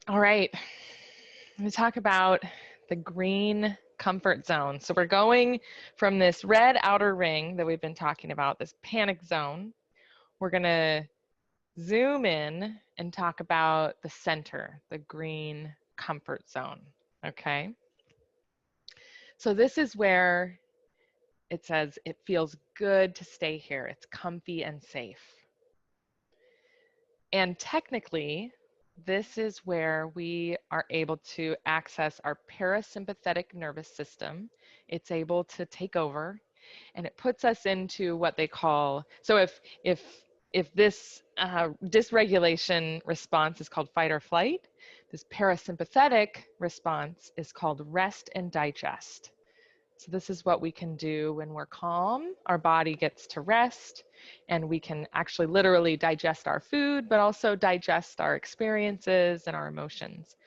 All right, let me talk about the green comfort zone. So we're going from this red outer ring that we've been talking about, this panic zone. We're gonna zoom in and talk about the center, the green comfort zone, okay? So this is where it says it feels good to stay here. It's comfy and safe. And technically, this is where we are able to access our parasympathetic nervous system. It's able to take over, and it puts us into what they call, so if this dysregulation response is called fight or flight, this parasympathetic response is called rest and digest. So this is what we can do when we're calm. Our body gets to rest, and we can actually literally digest our food, but also digest our experiences and our emotions.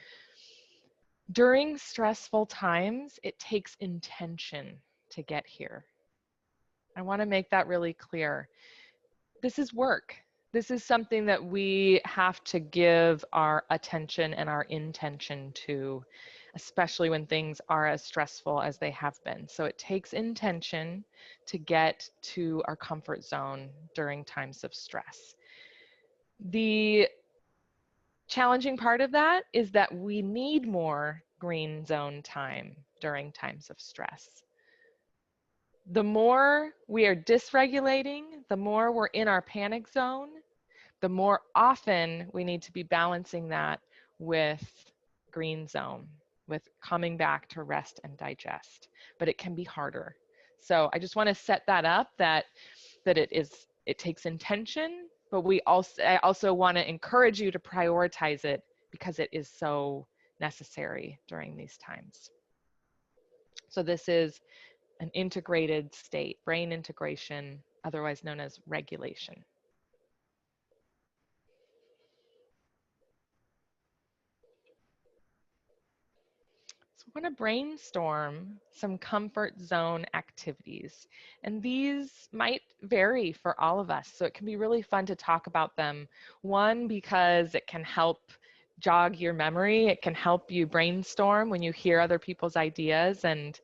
During stressful times, it takes intention to get here. I want to make that really clear. This is work. This is something that we have to give our attention and our intention to, especially when things are as stressful as they have been. So it takes intention to get to our comfort zone during times of stress. The challenging part of that is that we need more green zone time during times of stress. The more we are dysregulating, the more we're in our panic zone, the more often we need to be balancing that with green zone, with coming back to rest and digest. But it can be harder. So I just want to set that up, that it takes intention, but I also want to encourage you to prioritize it because it is so necessary during these times. So this is an integrated state, brain integration, otherwise known as regulation. So we're going to brainstorm some comfort zone activities, and these might vary for all of us, so it can be really fun to talk about them. One, because it can help jog your memory, it can help you brainstorm when you hear other people's ideas, and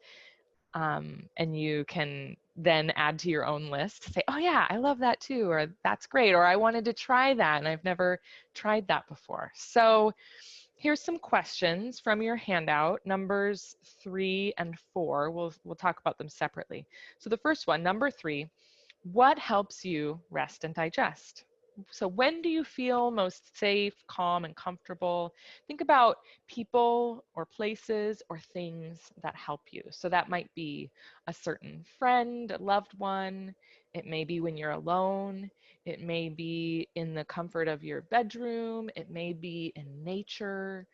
you can then add to your own list to say, oh yeah, I love that too, or that's great, or I wanted to try that and I've never tried that before. So here's some questions from your handout, numbers 3 and 4. We'll talk about them separately. So the first one, number 3, what helps you rest and digest? So when do you feel most safe, calm, and comfortable? Think about people or places or things that help you. So that might be a certain friend, a loved one. It may be when you're alone. It may be in the comfort of your bedroom. It may be in nature,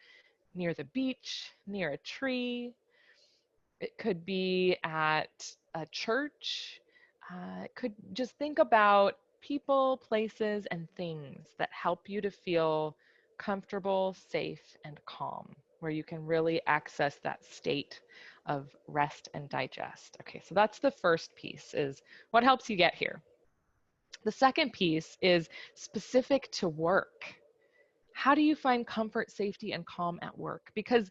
near the beach, near a tree. It could be at a church. It could just think about people, places, and things that help you to feel comfortable, safe, and calm, where you can really access that state of rest and digest. Okay, so that's the first piece, is what helps you get here. The second piece is specific to work. How do you find comfort, safety, and calm at work? Because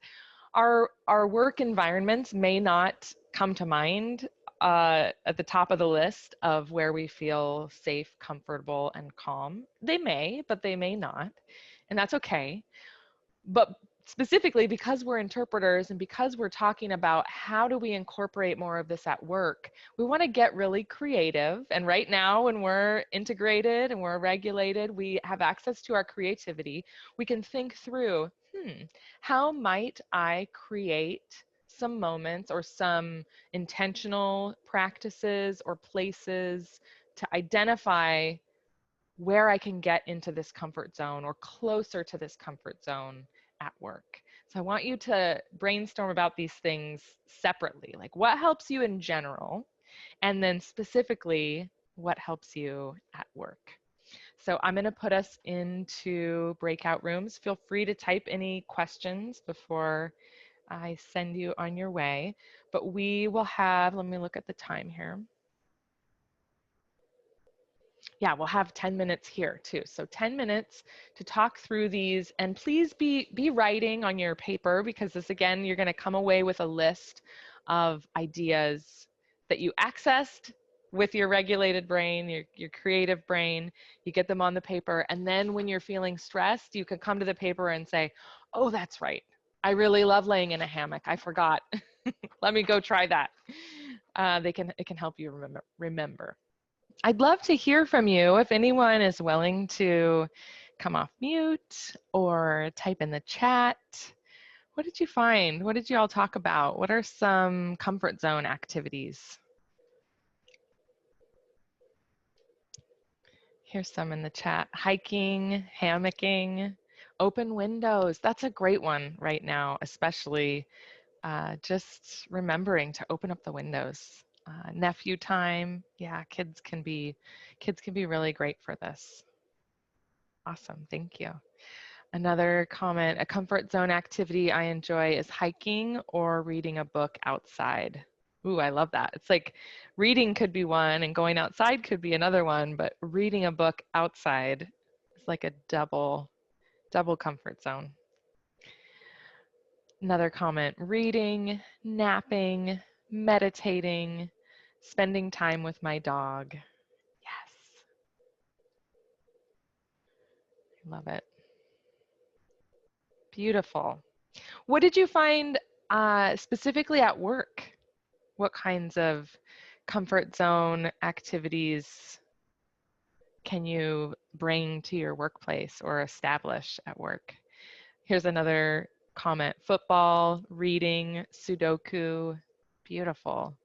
our work environments may not come to mind at the top of the list of where we feel safe, comfortable, and calm. They may, but they may not, and that's okay. But specifically, because we're interpreters and because we're talking about how do we incorporate more of this at work, we want to get really creative. And right now, when we're integrated and we're regulated, we have access to our creativity. We can think through, how might I create some moments or some intentional practices or places to identify where I can get into this comfort zone or closer to this comfort zone at work. So I want you to brainstorm about these things separately, like what helps you in general, and then specifically what helps you at work. So I'm going to put us into breakout rooms. Feel free to type any questions before I send you on your way, but we will have, let me look at the time here. Yeah, we'll have 10 minutes here too. So 10 minutes to talk through these, and please be writing on your paper, because this, again, you're going to come away with a list of ideas that you accessed with your regulated brain, your creative brain. You get them on the paper, and then when you're feeling stressed, you can come to the paper and say, oh, that's right. I really love laying in a hammock. I forgot. Let me go try that. It can help you remember. I'd love to hear from you if anyone is willing to come off mute or type in the chat. What did you find? What did you all talk about? What are some comfort zone activities? Here's some in the chat. Hiking, hammocking, open windows. That's a great one right now, especially just remembering to open up the windows. Nephew time. Yeah, kids can be really great for this. Awesome, thank you. Another comment, a comfort zone activity I enjoy is hiking or reading a book outside. Ooh, I love that. It's like reading could be one and going outside could be another one, but reading a book outside is like a double comfort zone. Another comment, reading, napping, meditating, spending time with my dog. Yes, I love it. Beautiful. What did you find specifically at work? What kinds of comfort zone activities can you bring to your workplace or establish at work? Here's another comment, football, reading, Sudoku, beautiful.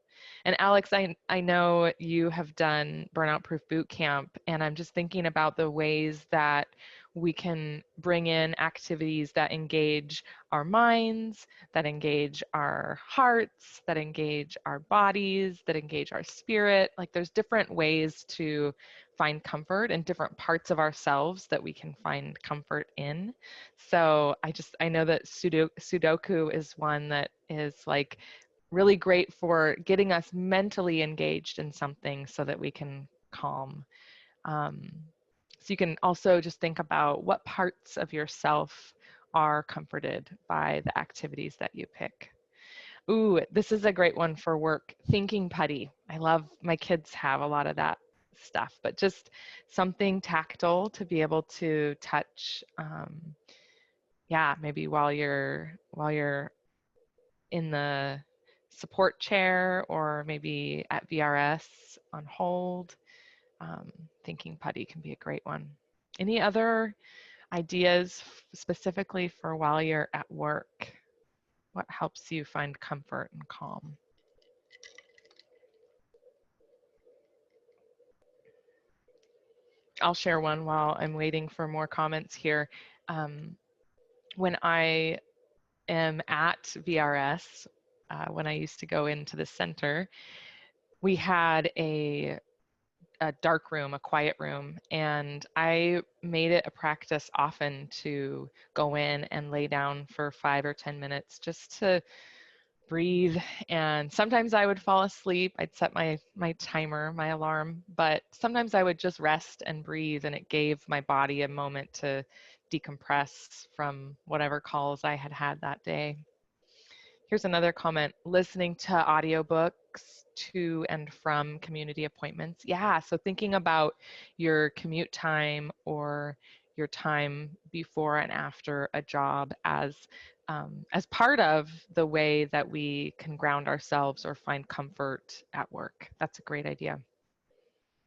And Alex, I know you have done Burnout Proof Boot Camp, and I'm just thinking about the ways that we can bring in activities that engage our minds, that engage our hearts, that engage our bodies, that engage our spirit. Like there's different ways to find comfort and different parts of ourselves that we can find comfort in. So I know that Sudoku is one that is like really great for getting us mentally engaged in something so that we can calm. So you can also just think about what parts of yourself are comforted by the activities that you pick. Ooh, this is a great one for work. Thinking putty. I love, my kids have a lot of that stuff, but just something tactile to be able to touch. Yeah, maybe while you're in the support chair or maybe at VRS on hold. Thinking putty can be a great one. Any other ideas specifically for while you're at work? What helps you find comfort and calm? I'll share one while I'm waiting for more comments here. When I am at VRS, when I used to go into the center, we had a dark room, a quiet room, and I made it a practice often to go in and lay down for 5 or 10 minutes just to breathe. And sometimes I would fall asleep. I'd set my timer, my alarm, but sometimes I would just rest and breathe, and it gave my body a moment to decompress from whatever calls I had had that day. Here's another comment, listening to audiobooks to and from community appointments. Yeah, so thinking about your commute time or your time before and after a job as part of the way that we can ground ourselves or find comfort at work. That's a great idea.